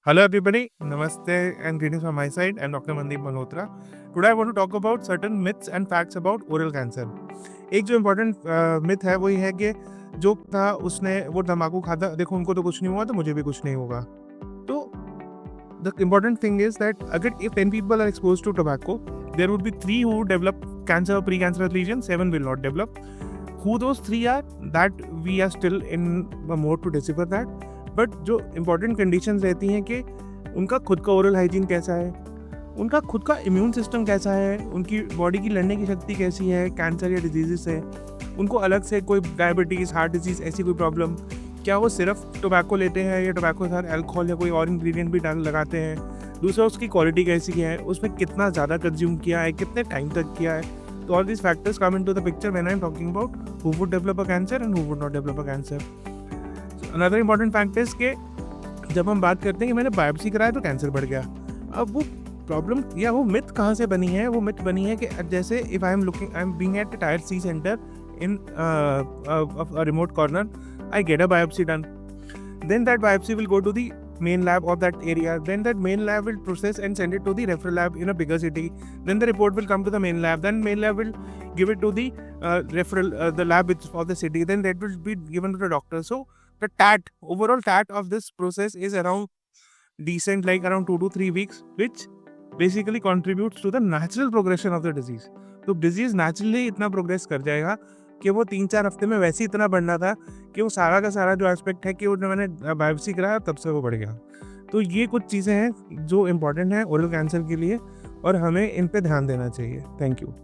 Hello everybody, Namaste and greetings from my side. I'm Dr. Mandeep Malhotra. Today I want to talk about certain myths and facts about oral cancer. एक जो important myth है वो ये है कि जो था उसने वो तम्बाकू खाता, देखो उनको तो कुछ नहीं हुआ तो मुझे भी कुछ नहीं होगा. तो the important thing is that अगर if 10 people are exposed to tobacco, there would be 3 who develop cancer or precancerous lesion, 7 will not develop. Who those 3 are, that we are still in a mode to decipher that. But जो important conditions रहती हैं कि उनका खुद का oral hygiene कैसा है, उनका खुद का इम्यून सिस्टम कैसा है, उनकी बॉडी की लड़ने की शक्ति कैसी है कैंसर या डिजीज़ से, उनको अलग से कोई डायबिटीज़, हार्ट डिजीज़, ऐसी कोई प्रॉब्लम, क्या वो सिर्फ टोबैको लेते हैं या टोबैको के साथ अल्कोहल या कोई और इंग्रेडिएंट भी डाल लगाते हैं, दूसरा उसकी क्वालिटी कैसी है, उसमें कितना ज़्यादा कंज्यूम किया है, कितने टाइम तक किया है. तो all this factors come into the picture when I am talking about who would develop a cancer and who would not develop a cancer. Another important fact is कि जब हम बात करते हैं कि मैंने बायोप्सी कराया तो कैंसर बढ़ गया, अब वो प्रॉब्लम या वो मिथ कहाँ से बनी है? वो मिथ बनी है कि जैसे if I am being at tier C centre in remote corner, I get a biopsy done, then that biopsy will go to the main lab of that area, then that main lab will process and send it to the referral lab in a bigger city, then the report will come to the main lab, then main lab will give it to the referral the lab of the city, then that will be given to the doctor. So the overall TAT of this process is around decent, like around 2 to 3 weeks, which basically contributes to the natural progression of the disease. तो disease naturally इतना progress कर जाएगा कि वो 3-4 हफ्ते में वैसे ही इतना बढ़ना था कि वो सारा का सारा जो एस्पेक्ट है कि वो मैंने बायोप्सी कराया तब से वो बढ़ गया. तो ये कुछ चीज़ें हैं जो इम्पोर्टेंट हैं ओरल कैंसर के लिए और हमें इन पे ध्यान देना चाहिए. Thank you.